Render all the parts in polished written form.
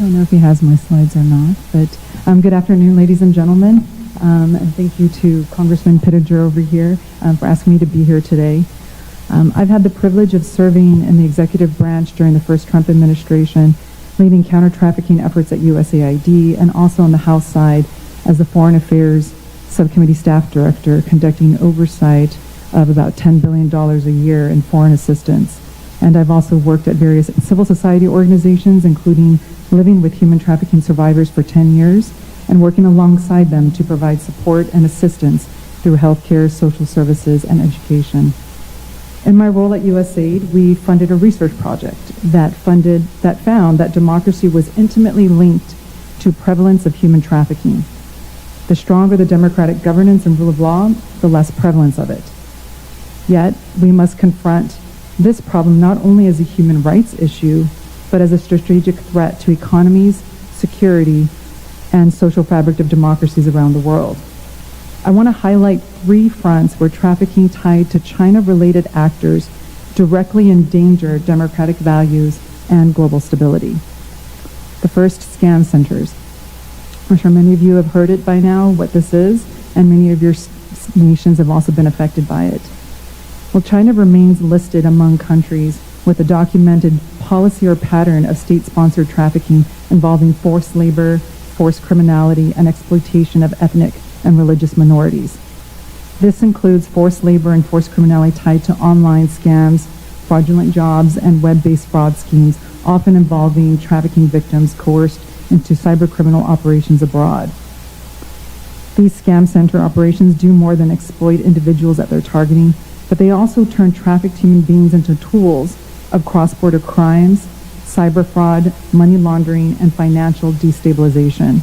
don't know if he has my slides or not, but good afternoon, ladies and gentlemen, and thank you to Congressman Pittenger over here for asking me to be here today. I've had the privilege of serving in the executive branch during the first Trump administration, leading counter-trafficking efforts at USAID, and also on the House side as the Foreign Affairs Subcommittee Staff Director, conducting oversight of about $10 billion a year in foreign assistance. And I've also worked at various civil society organizations, including Living with Human Trafficking Survivors for 10 years, and working alongside them to provide support and assistance through healthcare, social services, and education. In my role at USAID, we funded a research project that found that democracy was intimately linked to prevalence of human trafficking. The stronger the democratic governance and rule of law, the less prevalence of it. Yet, we must confront this problem not only as a human rights issue, but as a strategic threat to economies, security, and social fabric of democracies around the world. I want to highlight 3 fronts where trafficking tied to China-related actors directly endanger democratic values and global stability. The first, scam centers. I'm sure many of you have heard it by now, what this is, and many of your nations have also been affected by it. Well, China remains listed among countries with a documented policy or pattern of state-sponsored trafficking involving forced labor, forced criminality, and exploitation of ethnic and religious minorities. This includes forced labor and forced criminality tied to online scams, fraudulent jobs, and web-based fraud schemes, often involving trafficking victims coerced into cybercriminal operations abroad. These scam center operations do more than exploit individuals that they're targeting, but they also turn trafficked human beings into tools of cross-border crimes, cyber fraud, money laundering, and financial destabilization.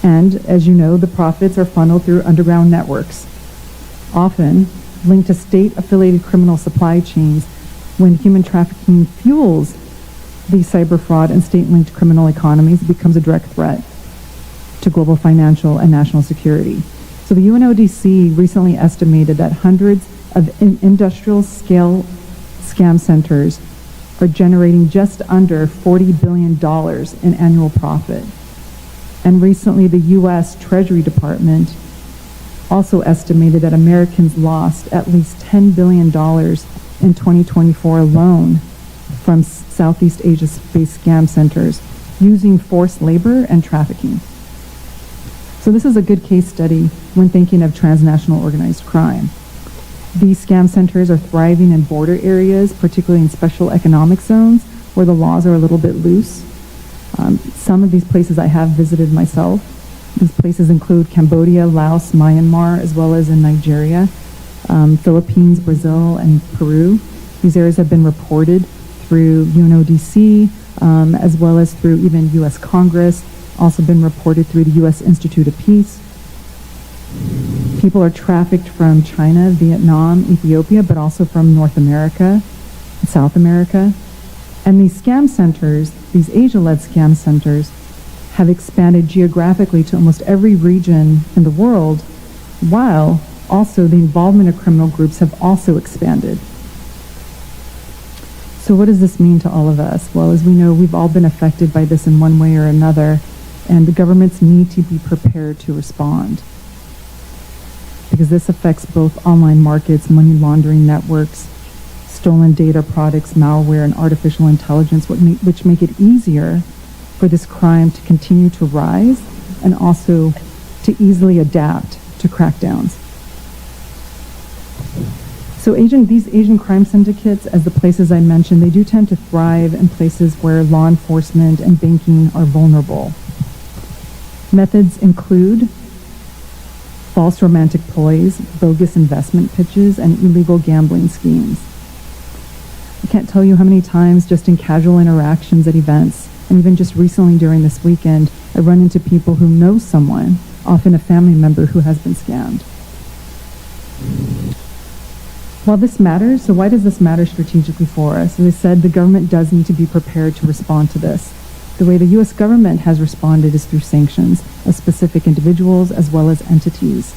And, as you know, the profits are funneled through underground networks, often linked to state-affiliated criminal supply chains. When human trafficking fuels these cyber fraud and state-linked criminal economies, it becomes a direct threat to global financial and national security. So the UNODC recently estimated that hundreds of industrial-scale scam centers are generating just under $40 billion in annual profit. And recently, the U.S. Treasury Department also estimated that Americans lost at least $10 billion in 2024 alone from Southeast Asia-based scam centers using forced labor and trafficking. So this is a good case study when thinking of transnational organized crime. These scam centers are thriving in border areas, particularly in special economic zones where the laws are a little bit loose. Some of these places I have visited myself. These places include Cambodia, Laos, Myanmar, as well as in Nigeria, Philippines, Brazil, and Peru. These areas have been reported through UNODC, as well as through even U.S. Congress, also been reported through the U.S. Institute of Peace. People are trafficked from China, Vietnam, Ethiopia, but also from North America, South America. And these scam centers, these Asia-led scam centers, have expanded geographically to almost every region in the world, while also the involvement of criminal groups have also expanded. So what does this mean to all of us? Well, as we know, we've all been affected by this in one way or another, and the governments need to be prepared to respond, because this affects both online markets, money laundering networks, stolen data products, malware, and artificial intelligence, which make it easier for this crime to continue to rise and also to easily adapt to crackdowns. So these Asian crime syndicates, as the places I mentioned, they do tend to thrive in places where law enforcement and banking are vulnerable. Methods include false romantic ploys, bogus investment pitches, and illegal gambling schemes. I can't tell you how many times just in casual interactions at events, and even just recently during this weekend, I run into people who know someone, often a family member, who has been scammed. While this matters, so why does this matter strategically for us? As I said, the government does need to be prepared to respond to this. The way the U.S. government has responded is through sanctions of specific individuals as well as entities.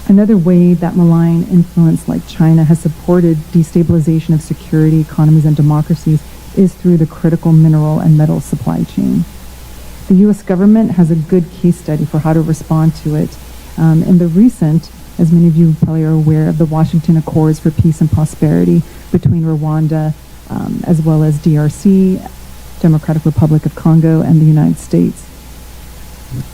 Another way that malign influence like China has supported destabilization of security, economies, and democracies is through the critical mineral and metal supply chain. The U.S. government has a good case study for how to respond to it. In the recent, as many of you probably are aware of, the Washington Accords for Peace and Prosperity between Rwanda as well as DRC, Democratic Republic of Congo, and the United States.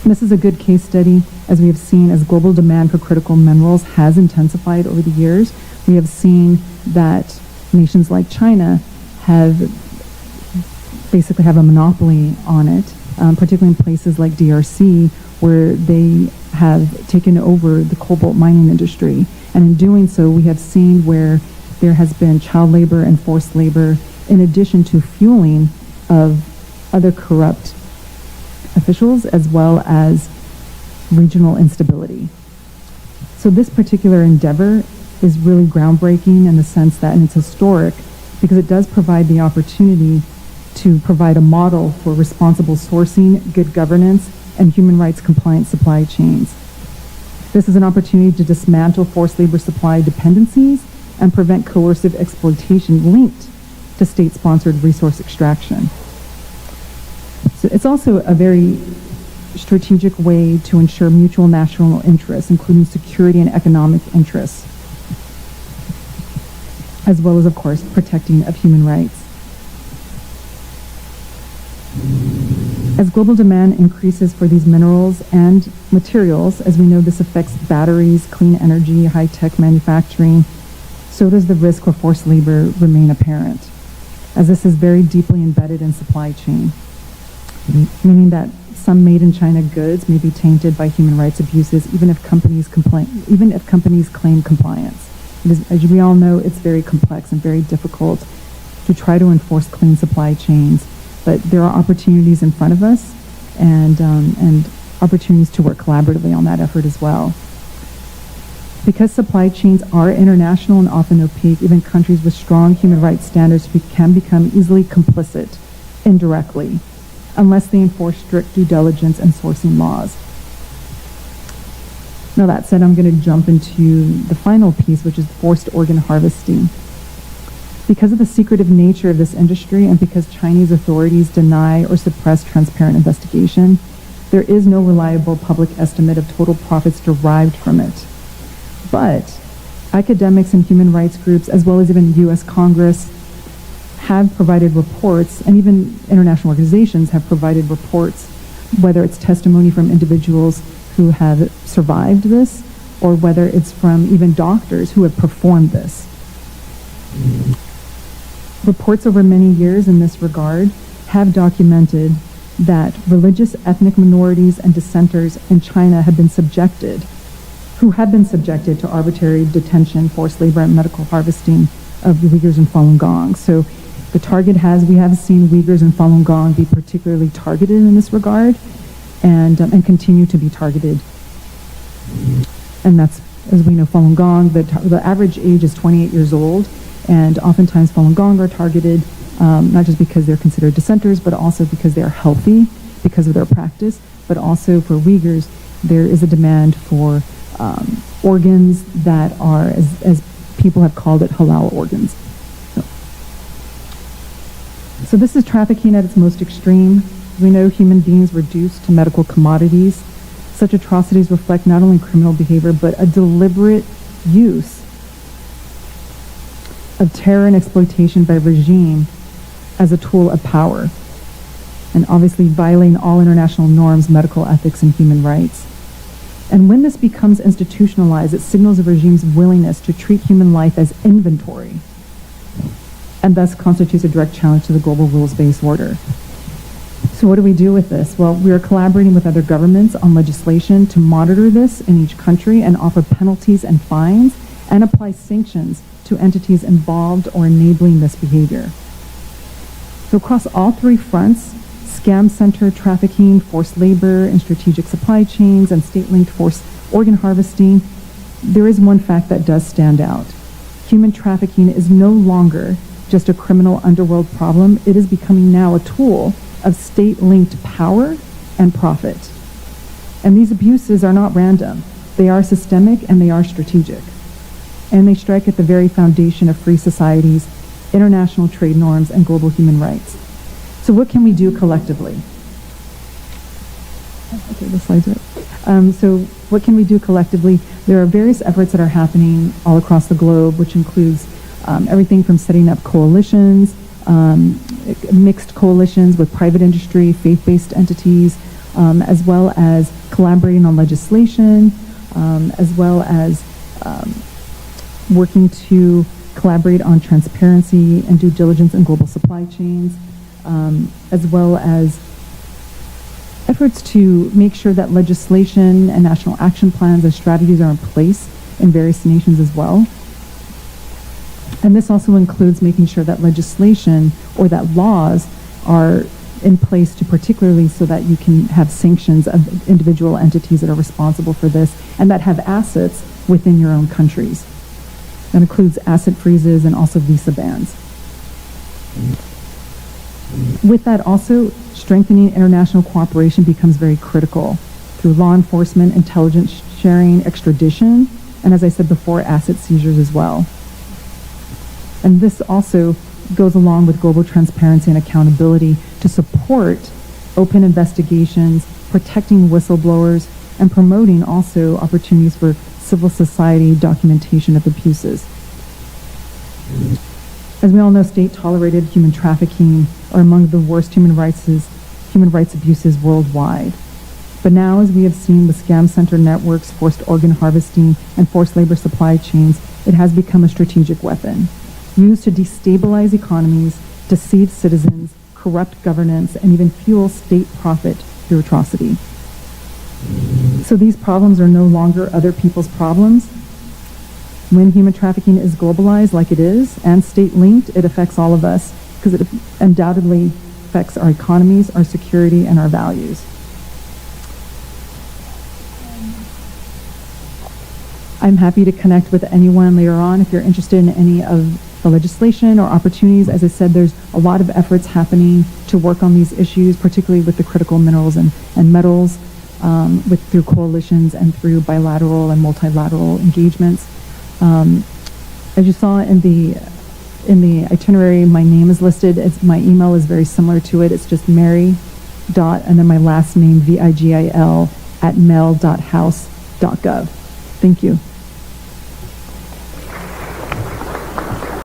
This is a good case study, as we have seen, as global demand for critical minerals has intensified over the years. We have seen that nations like China basically have a monopoly on it, particularly in places like DRC, where they have taken over the cobalt mining industry. And in doing so, we have seen where there has been child labor and forced labor, in addition to fueling of other corrupt officials, as well as regional instability. So this particular endeavor is really groundbreaking in the sense that, and it's historic, because it does provide the opportunity to provide a model for responsible sourcing, good governance, and human rights compliant supply chains. This is an opportunity to dismantle forced labor supply dependencies and prevent coercive exploitation linked to state-sponsored resource extraction. So it's also a very strategic way to ensure mutual national interests, including security and economic interests, as well as, of course, protecting of human rights. As global demand increases for these minerals and materials, as we know, this affects batteries, clean energy, high-tech manufacturing, so does the risk for forced labor remain apparent, as this is very deeply embedded in supply chain, meaning that some made-in-China goods may be tainted by human rights abuses, even if companies claim compliance. As we all know, it's very complex and very difficult to try to enforce clean supply chains, but there are opportunities in front of us, and opportunities to work collaboratively on that effort as well. Because supply chains are international and often opaque, even countries with strong human rights standards can become easily complicit indirectly, unless they enforce strict due diligence and sourcing laws. Now that said, I'm going to jump into the final piece, which is forced organ harvesting. Because of the secretive nature of this industry and because Chinese authorities deny or suppress transparent investigation, there is no reliable public estimate of total profits derived from it. But academics and human rights groups, as well as even U.S. Congress, have provided reports, and even international organizations have provided reports, whether it's testimony from individuals who have survived this, or whether it's from even doctors who have performed this. Reports over many years in this regard have documented that religious ethnic minorities and dissenters in China have been subjected to arbitrary detention, forced labor, and medical harvesting of Uyghurs and Falun Gong. So we have seen Uyghurs and Falun Gong be particularly targeted in this regard, and continue to be targeted. And that's, as we know, Falun Gong, the average age is 28 years old, and oftentimes Falun Gong are targeted, not just because they're considered dissenters, but also because they are healthy, because of their practice, but also for Uyghurs, there is a demand for organs that are, as people have called it, halal organs. So this is trafficking at its most extreme. We know human beings reduced to medical commodities. Such atrocities reflect not only criminal behavior, but a deliberate use of terror and exploitation by regime as a tool of power, and obviously violating all international norms, medical ethics, and human rights. And when this becomes institutionalized, it signals a regime's willingness to treat human life as inventory, and thus constitutes a direct challenge to the global rules-based order. So what do we do with this? Well, we are collaborating with other governments on legislation to monitor this in each country and offer penalties and fines and apply sanctions to entities involved or enabling this behavior. So across all three fronts, scam center trafficking, forced labor, and strategic supply chains, and state-linked forced organ harvesting, there is one fact that does stand out. Human trafficking is no longer just a criminal underworld problem. It is becoming now a tool of state-linked power and profit. And these abuses are not random. They are systemic and they are strategic. And they strike at the very foundation of free societies international trade norms, and global human rights. So what can we do collectively? Okay, the slides are up. So what can we do collectively? There are various efforts that are happening all across the globe, which includes everything from setting up coalitions, mixed coalitions with private industry, faith-based entities, as well as collaborating on legislation, as well as working to collaborate on transparency and due diligence in global supply chains, as well as efforts to make sure that legislation and national action plans and strategies are in place in various nations as well. And this also includes making sure that legislation or that laws are in place to particularly so that you can have sanctions of individual entities that are responsible for this and that have assets within your own countries. That includes asset freezes and also visa bans. With that also, strengthening international cooperation becomes very critical through law enforcement, intelligence sharing, extradition, and as I said before, asset seizures as well. And this also goes along with global transparency and accountability to support open investigations, protecting whistleblowers, and promoting also opportunities for civil society documentation of abuses. As we all know, state-tolerated human trafficking are among the worst human rights abuses worldwide. But now, as we have seen with scam center networks, forced organ harvesting, and forced labor supply chains, it has become a strategic weapon used to destabilize economies, deceive citizens, corrupt governance, and even fuel state profit through atrocity. So these problems are no longer other people's problems. When human trafficking is globalized like it is and state-linked, it affects all of us because it undoubtedly affects our economies, our security, and our values. I'm happy to connect with anyone later on if you're interested in any of the legislation or opportunities. As I said, there's a lot of efforts happening to work on these issues, particularly with the critical minerals and metals, through coalitions and through bilateral and multilateral engagements. As you saw in the itinerary, my name is listed. My email is very similar to it. It's just Mary and then my last name, Vigil @mel.house.gov. Thank you.